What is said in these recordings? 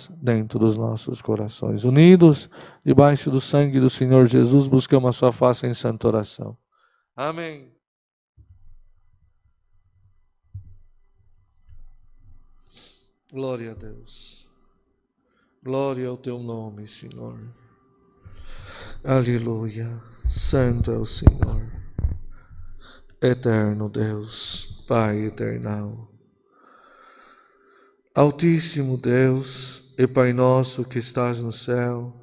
paz dentro dos nossos corações. Unidos debaixo do sangue do Senhor Jesus, buscamos a sua face em santa oração. Amém. Glória a Deus. Glória ao teu nome, Senhor. Aleluia. Santo é o Senhor. Eterno Deus, Pai eternal. Altíssimo Deus e Pai nosso que estás no céu,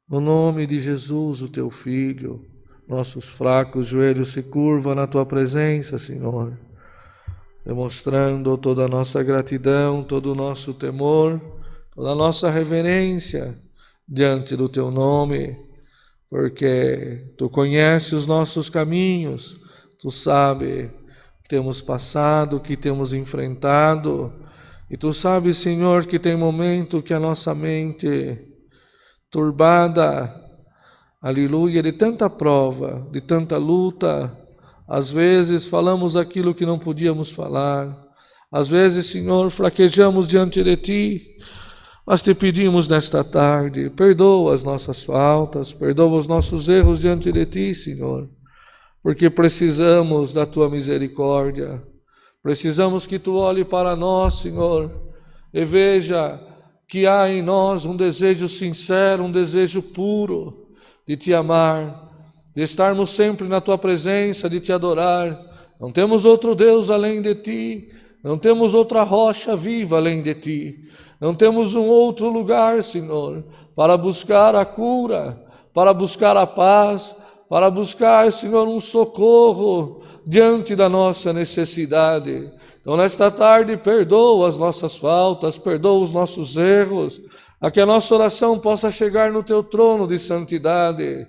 no nome de Jesus, o teu Filho, nossos fracos joelhos se curvam na tua presença, Senhor, demonstrando toda a nossa gratidão, todo o nosso temor, toda a nossa reverência diante do teu nome, porque tu conheces os nossos caminhos, tu sabes o que temos passado, o que temos enfrentado, e tu sabes, Senhor, que tem momento que a nossa mente turbada, aleluia, de tanta prova, de tanta luta, às vezes falamos aquilo que não podíamos falar, às vezes, Senhor, fraquejamos diante de ti, mas te pedimos nesta tarde, perdoa as nossas faltas, perdoa os nossos erros diante de ti, Senhor, porque precisamos da tua misericórdia. Precisamos que tu olhe para nós, Senhor, e veja que há em nós um desejo sincero, um desejo puro de te amar, de estarmos sempre na tua presença, de te adorar. Não temos outro Deus além de ti, não temos outra rocha viva além de ti, não temos um outro lugar, Senhor, para buscar a cura, para buscar a paz, para buscar, Senhor, um socorro diante da nossa necessidade. Então, nesta tarde, perdoa as nossas faltas, perdoa os nossos erros, a que a nossa oração possa chegar no teu trono de santidade,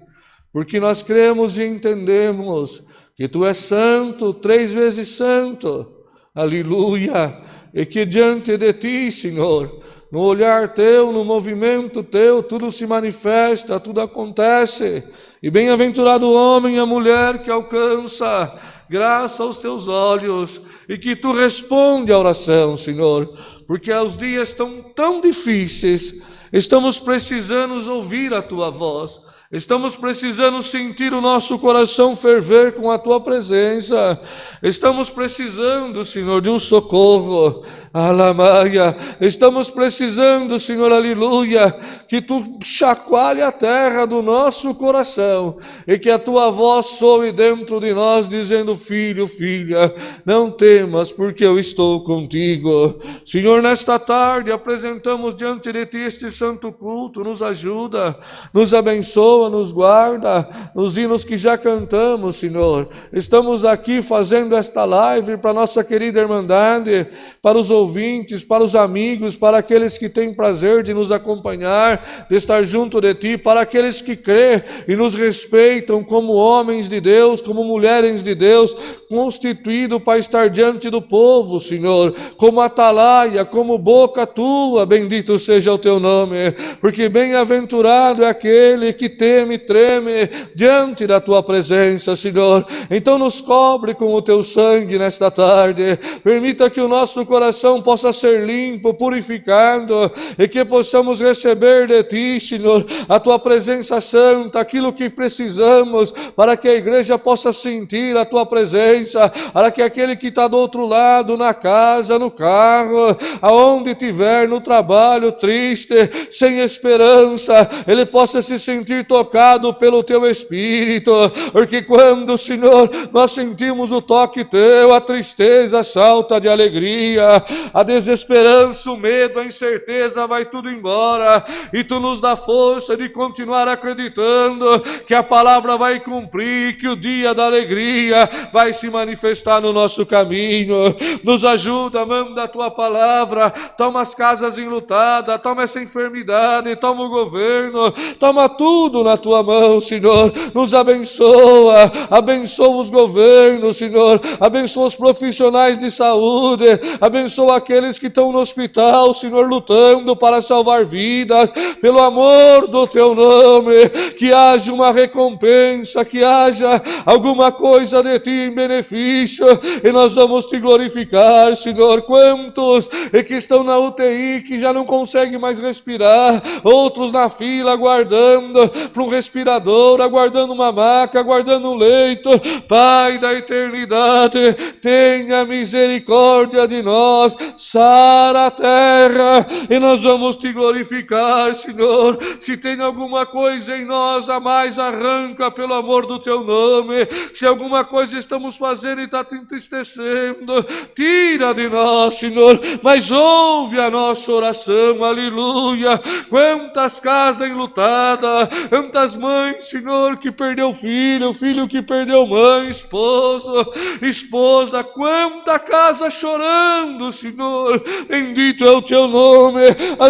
porque nós cremos e entendemos que tu és santo, 3 vezes santo, aleluia, e que diante de ti, Senhor, no olhar teu, no movimento teu, tudo se manifesta, tudo acontece. E bem-aventurado o homem e a mulher que alcança graça aos teus olhos e que tu responde à oração, Senhor, porque os dias estão tão difíceis, estamos precisando ouvir a tua voz. Estamos precisando sentir o nosso coração ferver com a tua presença. Estamos precisando, Senhor, de um socorro. Alamaia. Estamos precisando, Senhor, aleluia, que tu chacoalhe a terra do nosso coração e que a tua voz soe dentro de nós dizendo: filho, filha, não temas porque eu estou contigo. Senhor, nesta tarde apresentamos diante de ti este santo culto. Nos ajuda, nos abençoa, nos guarda, nos hinos que já cantamos, Senhor. Estamos aqui fazendo esta live para nossa querida Irmandade, para os ouvintes, para os amigos, para aqueles que têm prazer de nos acompanhar, de estar junto de Ti, para aqueles que crê e nos respeitam como homens de Deus, como mulheres de Deus, constituído para estar diante do povo, Senhor, como atalaia, como boca Tua, bendito seja o Teu nome, porque bem-aventurado é aquele que teme e treme diante da Tua presença, Senhor. Então nos cobre com o Teu sangue nesta tarde, permita que o nosso coração possa ser limpo, purificado, e que possamos receber de Ti, Senhor, a Tua presença santa, aquilo que precisamos para que a igreja possa sentir a Tua presença, para que aquele que está do outro lado, na casa, no carro, aonde estiver, no trabalho, triste, sem esperança, ele possa se sentir tocado pelo Teu Espírito, porque quando, Senhor, nós sentimos o toque Teu, a tristeza salta de alegria, a desesperança, o medo, a incerteza, vai tudo embora, e Tu nos dá força de continuar acreditando que a palavra vai cumprir, que o dia da alegria vai se manifestar no nosso caminho. Nos ajuda, manda a Tua palavra, toma as casas enlutadas, toma essa enfermidade, toma o governo, toma tudo na tua mão, Senhor. Nos abençoa, abençoa os governos, Senhor. Abençoa os profissionais de saúde, abençoa aqueles que estão no hospital, Senhor, lutando para salvar vidas. Pelo amor do teu nome, que haja uma recompensa, que haja alguma coisa de ti em benefício, e nós vamos te glorificar, Senhor. Quantos que estão na UTI, que já não conseguem mais respirar, outros na fila aguardando para um respirador, aguardando uma maca, aguardando um leito. Pai da eternidade, tenha misericórdia de nós, sara a terra, e nós vamos te glorificar, Senhor. Se tem alguma coisa em nós a mais, arranca pelo amor do teu nome. Se alguma coisa estamos fazendo e está te entristecendo, tira de nós, Senhor, mas ouve a nossa oração, aleluia. Quantas casas enlutadas, quantas mães, Senhor, que perdeu filho, filho que perdeu mãe, esposa, quanta casa chorando, Senhor. Bendito é o teu nome.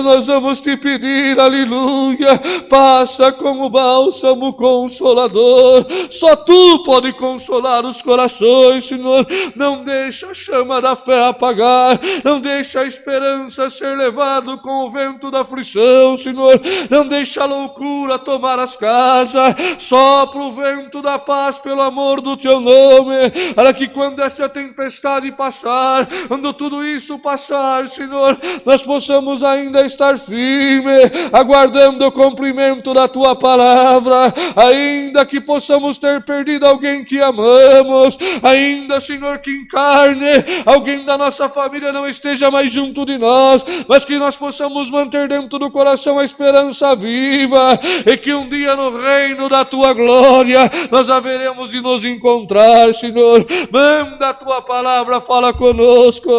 Nós vamos te pedir, aleluia, passa como bálsamo consolador. Só tu pode consolar os corações, Senhor. Não deixa a chama da fé apagar, não deixa a esperança ser levado com o vento da aflição, Senhor. Não deixa a loucura tomar as casas. Sopra o vento da paz pelo amor do teu nome, para que quando essa tempestade passar, quando tudo isso passar, Senhor, nós possamos ainda estar firmes, aguardando o cumprimento da tua palavra. Ainda que possamos ter perdido alguém que amamos, ainda, Senhor, que em carne alguém da nossa família não esteja mais junto de nós, mas que nós possamos manter dentro do coração a esperança viva, e que um dia no reino da tua glória nós haveremos de nos encontrar, Senhor. Manda a tua palavra, fala conosco,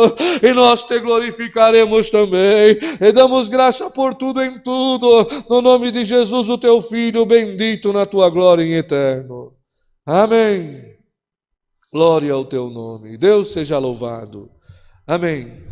e nós te glorificaremos também, e damos graça por tudo em tudo, no nome de Jesus, o teu Filho, bendito na tua glória em eterno. Amém. Glória ao teu nome. Deus seja louvado. Amém.